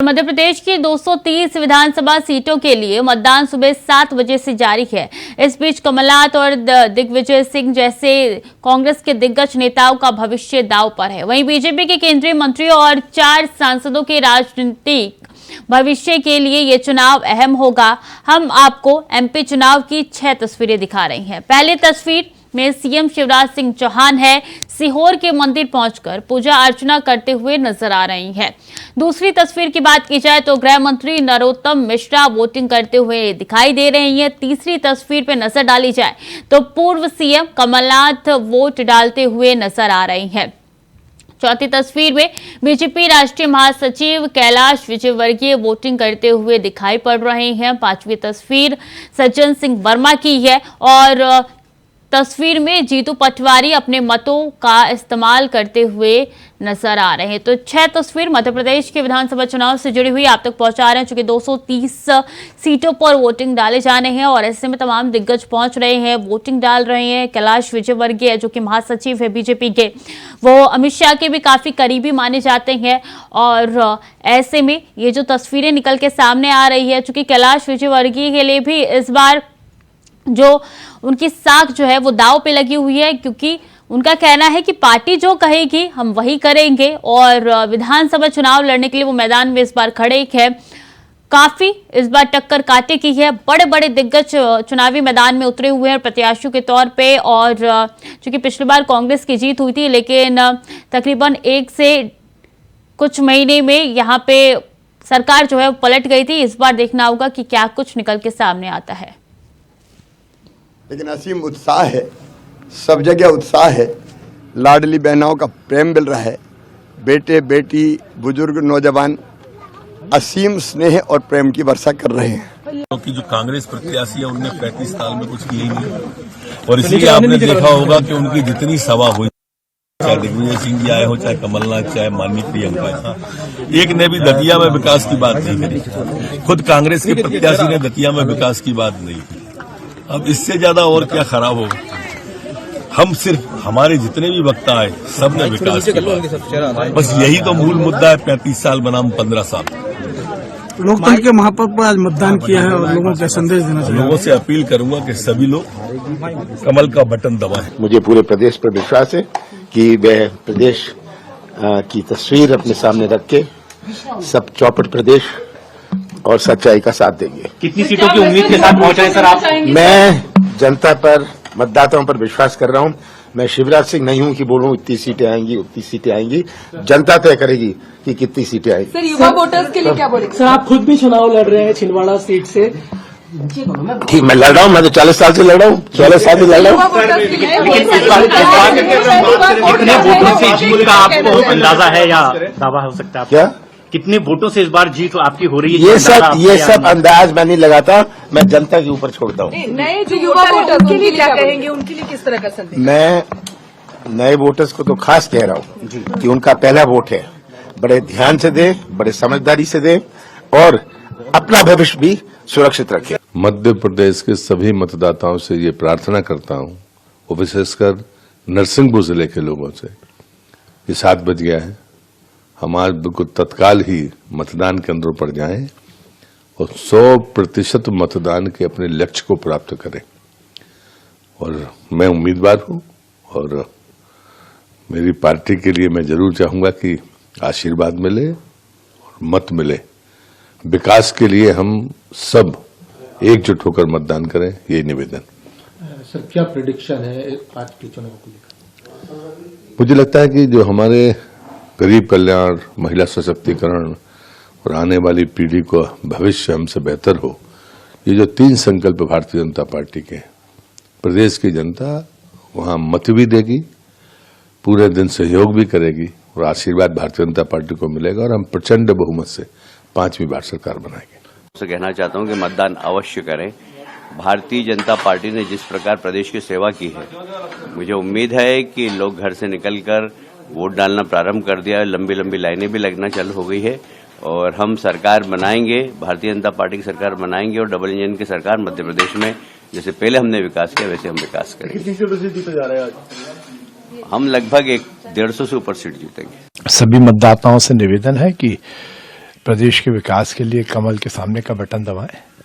मध्य प्रदेश की 230 विधानसभा सीटों के लिए मतदान सुबह 7 बजे से जारी है। इस बीच कमलनाथ और दिग्विजय सिंह जैसे कांग्रेस के दिग्गज नेताओं का भविष्य दांव पर है। वहीं बीजेपी के केंद्रीय मंत्री और 4 सांसदों के राजनीतिक भविष्य के लिए ये चुनाव अहम होगा। हम आपको एमपी चुनाव की 6 तस्वीरें दिखा रही हैं। पहली तस्वीर में सीएम शिवराज सिंह चौहान है, सीहोर के मंदिर पहुंचकर पूजा अर्चना करते हुए नजर आ रही हैं। दूसरी तस्वीर की बात की जाए तो गृह मंत्री नरोत्तम मिश्रा वोटिंग करते हुए दिखाई दे रही हैं। तीसरी तस्वीर पर नजर डाली जाए तो पूर्व सीएम कमलनाथ वोट डालते हुए नजर आ रही हैं। चौथी तस्वीर में बीजेपी राष्ट्रीय महासचिव कैलाश विजयवर्गीय वोटिंग करते हुए दिखाई पड़ रहे हैं। पांचवी तस्वीर सज्जन सिंह वर्मा की है और तस्वीर में जीतू पटवारी अपने मतों का इस्तेमाल करते हुए नजर आ रहे हैं। तो 6 तस्वीर मध्य प्रदेश के विधानसभा चुनाव से जुड़ी हुई आप तक पहुंचा रहे हैं। चूंकि 230 सीटों पर वोटिंग डाले जाने हैं और ऐसे में तमाम दिग्गज पहुंच रहे हैं, वोटिंग डाल रहे हैं। कैलाश विजयवर्गीय जो कि महासचिव है बीजेपी के, वो अमित शाह के भी काफी करीबी माने जाते हैं और ऐसे में ये जो तस्वीरें निकल के सामने आ रही है, चूंकि कैलाश विजयवर्गीय के लिए भी इस बार जो उनकी साख जो है वो दांव पे लगी हुई है, क्योंकि उनका कहना है कि पार्टी जो कहेगी हम वही करेंगे और विधानसभा चुनाव लड़ने के लिए वो मैदान में इस बार खड़े हैं। काफी इस बार टक्कर काटे की है। बड़े बड़े दिग्गज चुनावी मैदान में उतरे हुए हैं प्रत्याशियों के तौर पे और चूंकि पिछली बार कांग्रेस की जीत हुई थी, लेकिन तकरीबन 1 से कुछ महीने में यहाँ पे सरकार जो है वो पलट गई थी। इस बार देखना होगा कि क्या कुछ निकल के सामने आता है। लेकिन असीम उत्साह है, सब जगह उत्साह है। लाडली बहनों का प्रेम मिल रहा है। बेटे बेटी बुजुर्ग नौजवान असीम स्नेह और प्रेम की वर्षा कर रहे हैं। क्योंकि जो कांग्रेस प्रत्याशी है उनने 35 साल में कुछ किया ही नहीं और इसलिए आपने देखा होगा कि उनकी जितनी सभा हुई, चाहे दिग्विजय सिंह जी आए हो, चाहे कमलनाथ, चाहे माननीय प्रियंका, एक ने भी दतिया में विकास की बात नहीं करी। खुद कांग्रेस के प्रत्याशी ने दतिया में विकास की बात नहीं की। अब इससे ज्यादा और क्या खराब होगा। हम सिर्फ हमारे जितने भी वक्ता आए सबने विकास किया, बस यही तो मूल मुद्दा है। 35 साल बनाम 15 साल। लोकतंत्र के महापर्व पर आज मतदान किया है और लोगों को संदेश देना चाहिए। लोगों से अपील करूंगा कि सभी लोग कमल का बटन दबाएं। मुझे पूरे प्रदेश पर विश्वास है कि वह प्रदेश की तस्वीर अपने सामने रख के सब चौपट प्रदेश और सच्चाई का साथ देंगे। कितनी सीटों की उम्मीद के साथ पहुंचे हैं सर आप? मैं जनता पर, मतदाताओं पर विश्वास कर रहा हूं। मैं शिवराज सिंह नहीं हूं कि बोलूं इतनी सीटें आएंगी उतनी सीटें आएंगी। जनता तय करेगी कि कितनी सीटें आएंगी। सर, युवा वोटर्स के लिए क्या बोलेंगे? सर, आप खुद भी चुनाव लड़ रहे हैं छिंदवाड़ा सीट से। ठीक, मैं लड़ रहा हूं। मैं तो 40 साल से लड़ रहा हूं, 16 साल से लड़ रहा हूं। कितने वोटों से जीत का आपको अंदाजा है या दावा हो सकता है? क्या कितने वोटों से इस बार जीत आपकी हो रही है? ये सब अंदाज मैं नहीं लगाता, मैं जनता के ऊपर छोड़ता हूँ। नए जो युवा वोटर्स के लिए क्या कहेंगे, उनके लिए किस तरह का संदेश? मैं नए वोटर्स को तो खास कह रहा हूँ कि उनका पहला वोट है, बड़े ध्यान से दें, बड़े समझदारी से दें और अपना भविष्य भी सुरक्षित रखें। मध्य प्रदेश के सभी मतदाताओं से ये प्रार्थना करता हूँ, और विशेषकर नरसिंहपुर जिले के लोगों से, ये 7 बज गया है, हम आज बिल्कुल तत्काल ही मतदान केंद्रों पर जाएं और 100% मतदान के अपने लक्ष्य को प्राप्त करें। और मैं उम्मीदवार हूं और मेरी पार्टी के लिए मैं जरूर चाहूंगा कि आशीर्वाद मिले और मत मिले। विकास के लिए हम सब एकजुट होकर मतदान करें, ये निवेदन। सर, क्या प्रेडिक्शन है आज के चुनाव को लेकर? मुझे लगता है कि जो हमारे गरीब कल्याण, महिला सशक्तिकरण और आने वाली पीढ़ी को भविष्य हमसे बेहतर हो, ये जो 3 संकल्प भारतीय जनता पार्टी के, प्रदेश की जनता वहां मत भी देगी, पूरे दिन सहयोग भी करेगी और आशीर्वाद भारतीय जनता पार्टी को मिलेगा और हम प्रचंड बहुमत से 5वीं बार सरकार बनाएंगे। से कहना चाहता हूं कि मतदान अवश्य करें। भारतीय जनता पार्टी ने जिस प्रकार प्रदेश की सेवा की है, मुझे उम्मीद है कि लोग घर से निकलकर वोट डालना प्रारंभ कर दिया है। लंबी लंबी लाइनें भी लगना चालू हो गई है और हम सरकार बनाएंगे, भारतीय जनता पार्टी की सरकार बनाएंगे और डबल इंजन की सरकार मध्य प्रदेश में जैसे पहले हमने विकास किया वैसे हम विकास करेंगे। कितनी सीटों से जीता जा रहा है आज? हम लगभग 150 से ऊपर सीट जीतेंगे। सभी मतदाताओं से निवेदन है कि प्रदेश के विकास के लिए कमल के सामने का बटन दबाएं।